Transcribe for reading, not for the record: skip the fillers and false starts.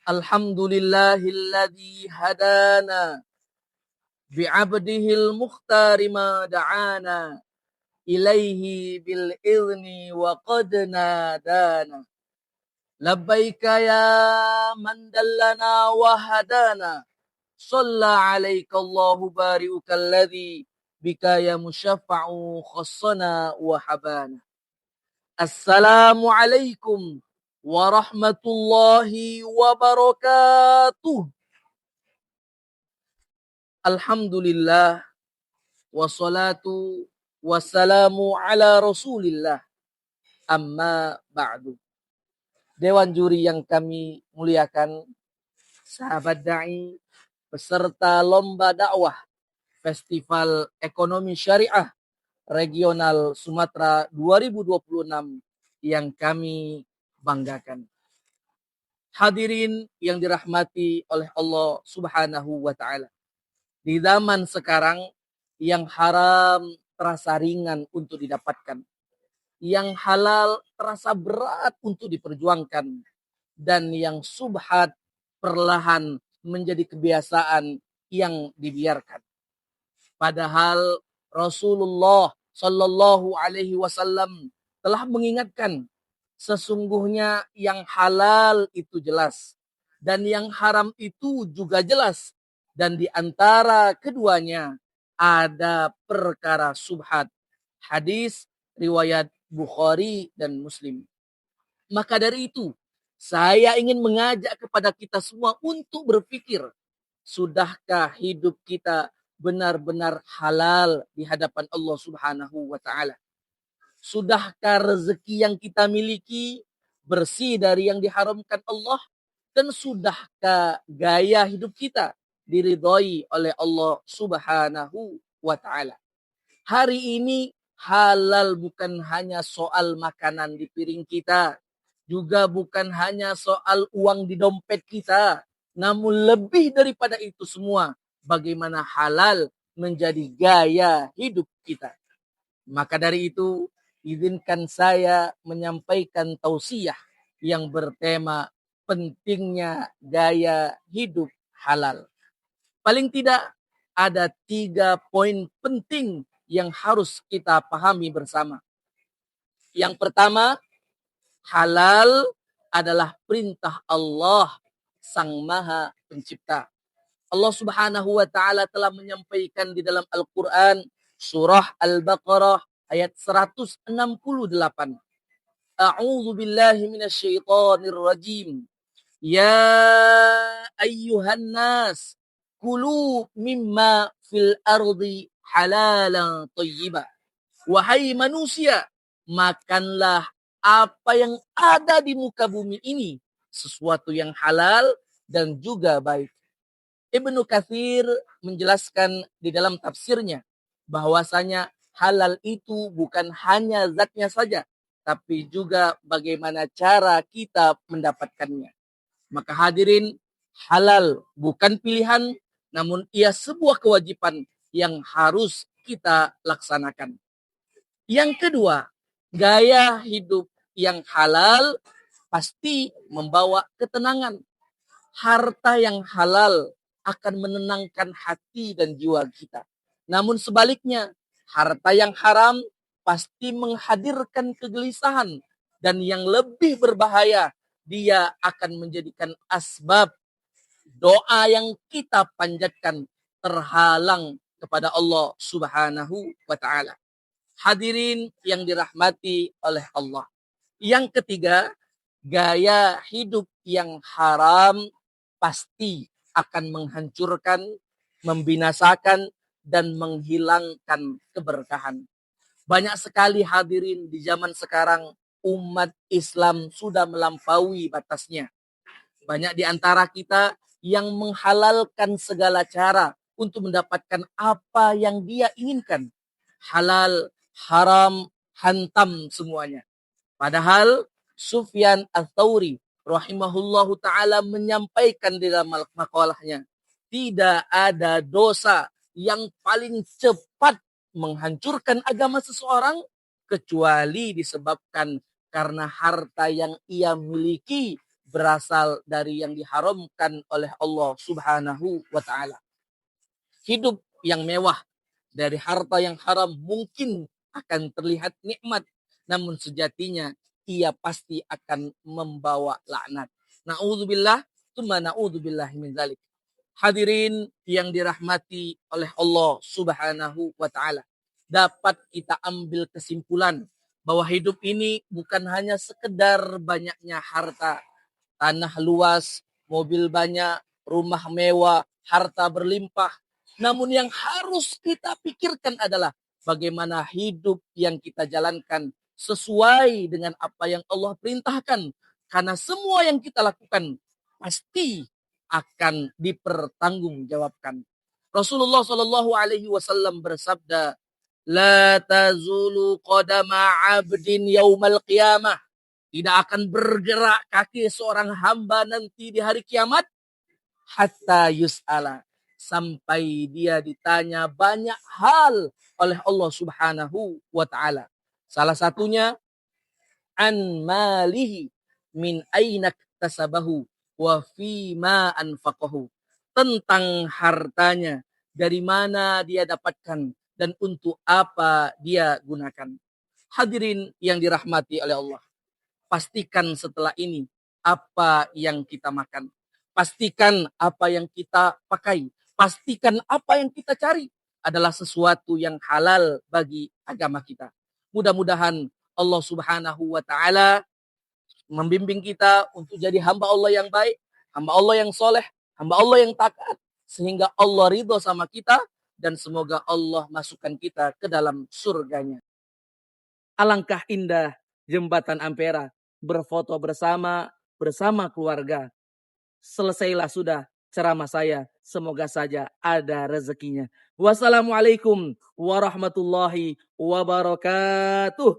Alhamdulillahilladzi hadana bi'abdihil mukhtari ma da'ana ilaihi bil idzni wa qad nadana. Labbaika ya man dallana wa hadana. Shalla alaika Allahu bari'uka alladzi bika ya musyaffa'u khassana wa habana. Assalamualaikum warahmatullahi wabarakatuh. Alhamdulillah wassalatu wassalamu ala Rasulillah. Amma ba'du. Dewan juri yang kami muliakan, sahabat dai, peserta lomba dakwah Festival Ekonomi Syariah Regional Sumatera 2026 yang kami banggakan. Hadirin yang dirahmati oleh Allah Subhanahu wa Ta'ala. Di zaman sekarang yang haram terasa ringan untuk didapatkan, yang halal terasa berat untuk diperjuangkan, dan yang subhat perlahan menjadi kebiasaan yang dibiarkan. Padahal Rasulullah Shallallahu Alaihi Wasallam telah mengingatkan, sesungguhnya yang halal itu jelas dan yang haram itu juga jelas, dan di antara keduanya ada perkara subhat. Hadis riwayat Bukhari dan Muslim. Maka dari itu, saya ingin mengajak kepada kita semua untuk berpikir, sudahkah hidup kita benar-benar halal di hadapan Allah Subhanahu wa Ta'ala? Sudahkah rezeki yang kita miliki bersih dari yang diharamkan Allah? Dan sudahkah gaya hidup kita diridhoi oleh Allah Subhanahu wa Ta'ala? Hari ini halal bukan hanya soal makanan di piring kita, juga bukan hanya soal uang di dompet kita, namun lebih daripada itu semua, bagaimana halal menjadi gaya hidup kita. Maka dari itu, izinkan saya menyampaikan tausiah yang bertema pentingnya gaya hidup halal. Paling tidak ada 3 poin penting yang harus kita pahami bersama. Yang pertama, halal adalah perintah Allah Sang Maha Pencipta. Allah Subhanahu wa Ta'ala telah menyampaikan di dalam Al-Quran surah Al-Baqarah ayat 168. A'udzu billahi minasyaitonir rajim. Ya ayyuhan nas, kulu mimma fil ardi halalan thayyiba. Wahai manusia, makanlah apa yang ada di muka bumi ini, sesuatu yang halal dan juga baik. Ibnu Katsir menjelaskan di dalam tafsirnya bahwasanya halal itu bukan hanya zatnya saja, tapi juga bagaimana cara kita mendapatkannya. Maka hadirin, halal bukan pilihan, namun ia sebuah kewajiban yang harus kita laksanakan. Yang kedua, gaya hidup yang halal pasti membawa ketenangan. Harta yang halal akan menenangkan hati dan jiwa kita. Namun sebaliknya, harta yang haram pasti menghadirkan kegelisahan, dan yang lebih berbahaya, dia akan menjadikan asbab doa yang kita panjatkan terhalang kepada Allah Subhanahu wa Ta'ala. Hadirin yang dirahmati oleh Allah. Yang ketiga, gaya hidup yang haram pasti akan menghancurkan, membinasakan, dan menghilangkan keberkahan. Banyak sekali hadirin di zaman sekarang, umat Islam sudah melampaui batasnya. Banyak di antara kita yang menghalalkan segala cara untuk mendapatkan apa yang dia inginkan. Halal, haram, hantam semuanya. Padahal Sufyan Ats-Tsauri rahimahullahu ta'ala menyampaikan di dalam makalahnya, tidak ada dosa yang paling cepat menghancurkan agama seseorang kecuali disebabkan karena harta yang ia miliki berasal dari yang diharamkan oleh Allah Subhanahu wa taala. Hidup yang mewah dari harta yang haram mungkin akan terlihat nikmat, namun sejatinya ia pasti akan membawa laknat. Na'udzubillah, tsumma na'udzubillah min dzalik. Hadirin yang dirahmati oleh Allah Subhanahu wa taala. Dapat kita ambil kesimpulan bahwa hidup ini bukan hanya sekedar banyaknya harta, tanah luas, mobil banyak, rumah mewah, harta berlimpah. Namun yang harus kita pikirkan adalah bagaimana hidup yang kita jalankan sesuai dengan apa yang Allah perintahkan. Karena semua yang kita lakukan pasti akan dipertanggungjawabkan. Rasulullah Shallallahu Alaihi Wasallam bersabda, "La tazulu qadama abdin yaumal qiyamah." Tidak akan bergerak kaki seorang hamba nanti di hari kiamat hatta yus'ala, sampai dia ditanya banyak hal oleh Allah Subhanahu wa taala. Salah satunya an malihi min aina tasabahu wa fi ma anfaqahu. Tentang hartanya, dari mana dia dapatkan dan untuk apa dia gunakan. Hadirin yang dirahmati oleh Allah, pastikan setelah ini apa yang kita makan. Pastikan apa yang kita pakai. Pastikan apa yang kita cari adalah sesuatu yang halal bagi agama kita. Mudah-mudahan Allah Subhanahu wa taala membimbing kita untuk jadi hamba Allah yang baik, hamba Allah yang soleh, hamba Allah yang taat, sehingga Allah ridho sama kita dan semoga Allah masukkan kita ke dalam surganya. Alangkah indah jembatan Ampera, berfoto bersama keluarga. Selesailah sudah ceramah saya. Semoga saja ada rezekinya. Wassalamualaikum warahmatullahi wabarakatuh.